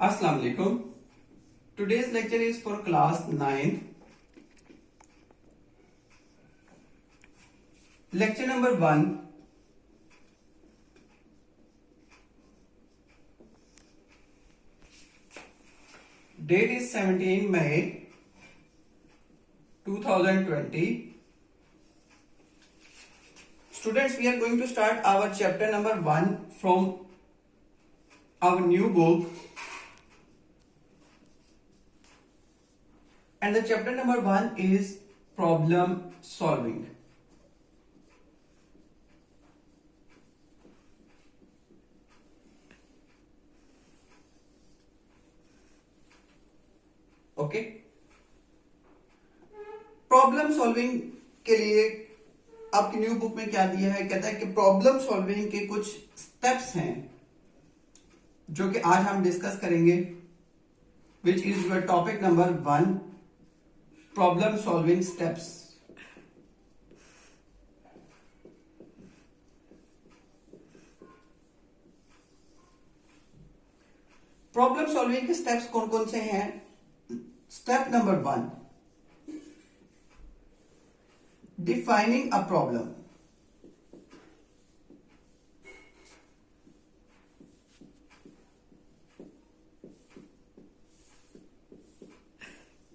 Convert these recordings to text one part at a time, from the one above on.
Assalamu alaikum. Today's lecture is for class 9. Lecture number 1. Date is 17 May 2020. Students, we are going to start our chapter number 1 from our new book. And the chapter number 1 is problem solving. Okay, problem solving के लिए आपकी new book में क्या दिया है? कहता है कि प्रॉब्लम सॉल्विंग के कुछ स्टेप्स हैं जो कि आज हम डिस्कस करेंगे, which is your topic number 1, problem solving steps. Problem solving के स्टेप्स कौन कौन से हैं? Step number 1, defining a problem.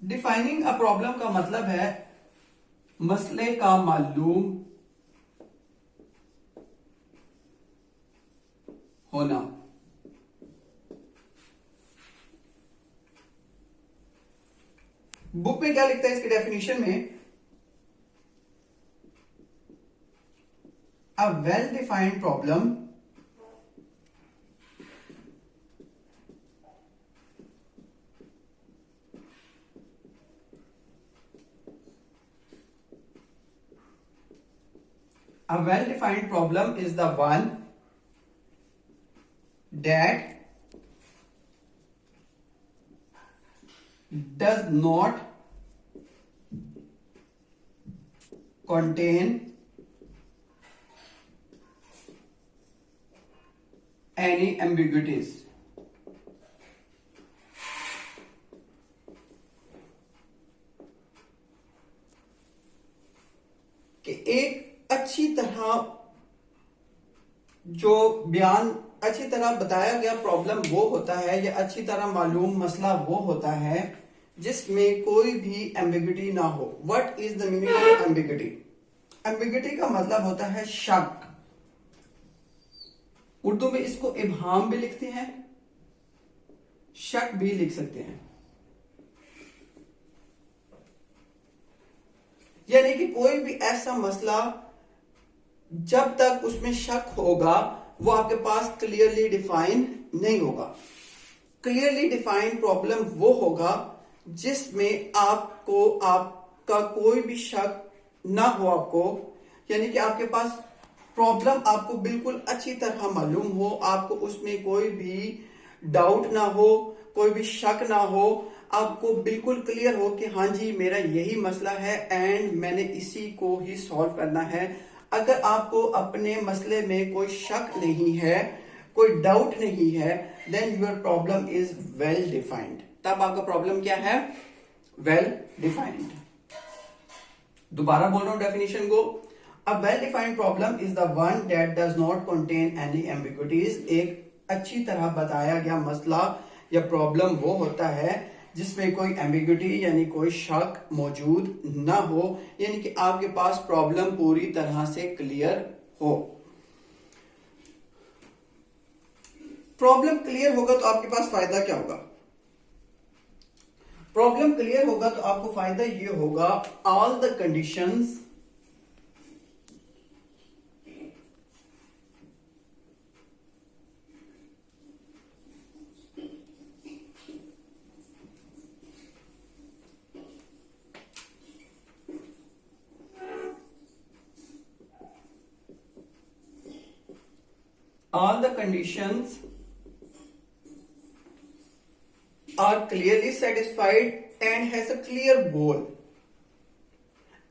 Defining a problem का मतलब है मसले का मालूम होना. बुक में क्या लिखता है इसके डेफिनेशन में? अ well defined problem A well-defined problem is the one that does not contain any ambiguities. कि एक अच्छी तरह जो बयान अच्छी तरह बताया गया प्रॉब्लम वो होता है, या अच्छी तरह मालूम मसला वो होता है जिसमें कोई भी एम्बिग्यूटी ना हो. What is the meaning of ambiguity? Ambiguity का मतलब होता है शक. उर्दू में इसको इबहाम भी लिखते हैं, शक भी लिख सकते हैं. यानी कि कोई भी ऐसा मसला जब तक उसमें शक होगा वो आपके पास क्लियरली डिफाइन नहीं होगा. क्लियरली डिफाइंड प्रॉब्लम वो होगा जिसमें आपको आपका कोई भी शक ना हो आपको, यानी कि आपके पास प्रॉब्लम आपको बिल्कुल अच्छी तरह मालूम हो, आपको उसमें कोई भी डाउट ना हो, कोई भी शक ना हो, आपको बिल्कुल क्लियर हो कि हाँ जी मेरा यही मसला है एंड मैंने इसी को ही सॉल्व करना है. अगर आपको अपने मसले में कोई शक नहीं है, कोई डाउट नहीं है, then your problem is well defined. तब आपका प्रॉब्लम क्या है? Well defined. दोबारा बोल रहा हूं डेफिनेशन को. A well defined problem is the one that does not contain any ambiguities. एक अच्छी तरह बताया गया मसला या प्रॉब्लम वो होता है जिसमें कोई एम्बिग्यूटी यानी कोई शक मौजूद ना हो, यानी कि आपके पास प्रॉब्लम पूरी तरह से क्लियर हो. प्रॉब्लम क्लियर होगा तो आपके पास फायदा क्या होगा? प्रॉब्लम क्लियर होगा तो आपको फायदा ये होगा, all the conditions all the conditions are clearly satisfied and has a clear goal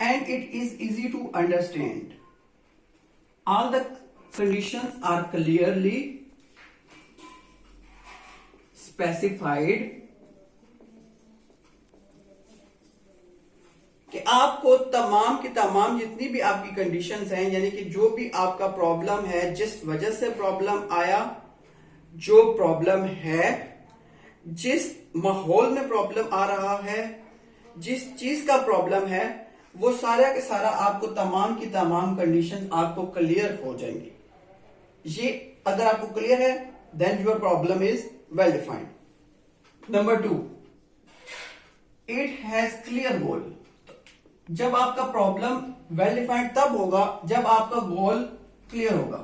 and it is easy to understand. All the conditions are clearly specified, कि आपको तमाम की तमाम जितनी भी आपकी कंडीशंस हैं, यानी कि जो भी आपका प्रॉब्लम है, जिस वजह से प्रॉब्लम आया, जो प्रॉब्लम है, जिस माहौल में प्रॉब्लम आ रहा है, जिस चीज का प्रॉब्लम है, वो सारा के सारा आपको तमाम की तमाम कंडीशंस आपको क्लियर हो जाएंगी। ये अगर आपको क्लियर है, then your problem is well defined. Number 2, it has clear goal. जब आपका प्रॉब्लम वेल डिफाइंड तब होगा जब आपका गोल क्लियर होगा।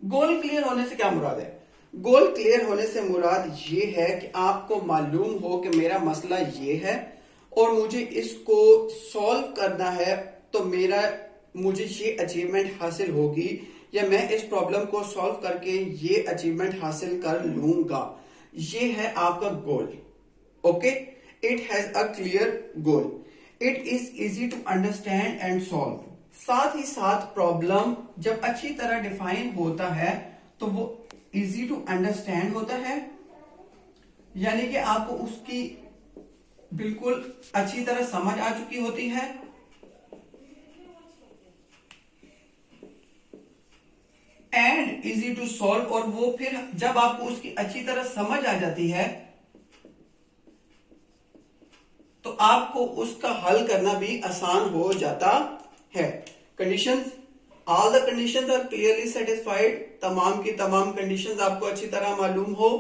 गोल क्लियर होने से क्या मुराद है? गोल क्लियर होने से मुराद ये है कि आपको मालूम हो कि मेरा मसला ये है और मुझे इसको सॉल्व करना है, तो मुझे ये अचीवमेंट हासिल होगी, या मैं इस प्रॉब्लम को सॉल्व करके ये अचीवमेंट हासिल कर लूंगा। ये है आपका goal. Okay, it has a clear goal. It is easy to understand and solve. साथ ही साथ प्रॉब्लम जब अच्छी तरह डिफाइन होता है तो वो इजी टू अंडरस्टैंड होता है, यानी कि आपको उसकी बिल्कुल अच्छी तरह समझ आ चुकी होती है, एंड इजी टू सॉल्व, और वो फिर जब आपको उसकी अच्छी तरह समझ आ जाती है तो आपको उसका हल करना भी आसान हो जाता है। Conditions, all the conditions are clearly satisfied. तमाम की तमाम कंडीशंस आपको अच्छी तरह मालूम हो।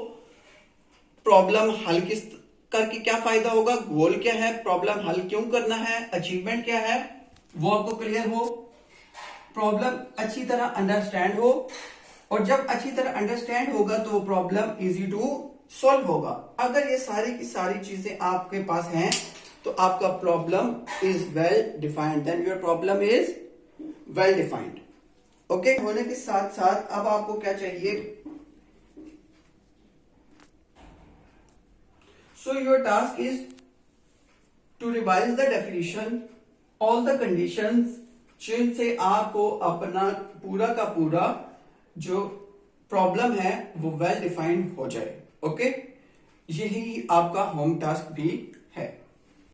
प्रॉब्लम हल किस करके क्या फायदा होगा, गोल क्या है, प्रॉब्लम हल क्यों करना है, अचीवमेंट क्या है, वो आपको क्लियर हो। प्रॉब्लम अच्छी तरह अंडरस्टैंड हो, और जब अच्छी तरह अंडरस्टैंड होगा तो प्रॉब्लम इजी टू सॉल्व होगा। अगर ये सारी की सारी चीजें आपके पास हैं तो आपका problem is well defined, then your problem is well defined. Okay, होने के साथ साथ अब आपको क्या चाहिए? So your task is to revise the definition, all the conditions, जिनसे आपको अपना पूरा का पूरा जो प्रॉब्लम है वो वेल डिफाइंड हो जाए। ओके, यही आपका होम टास्क भी है।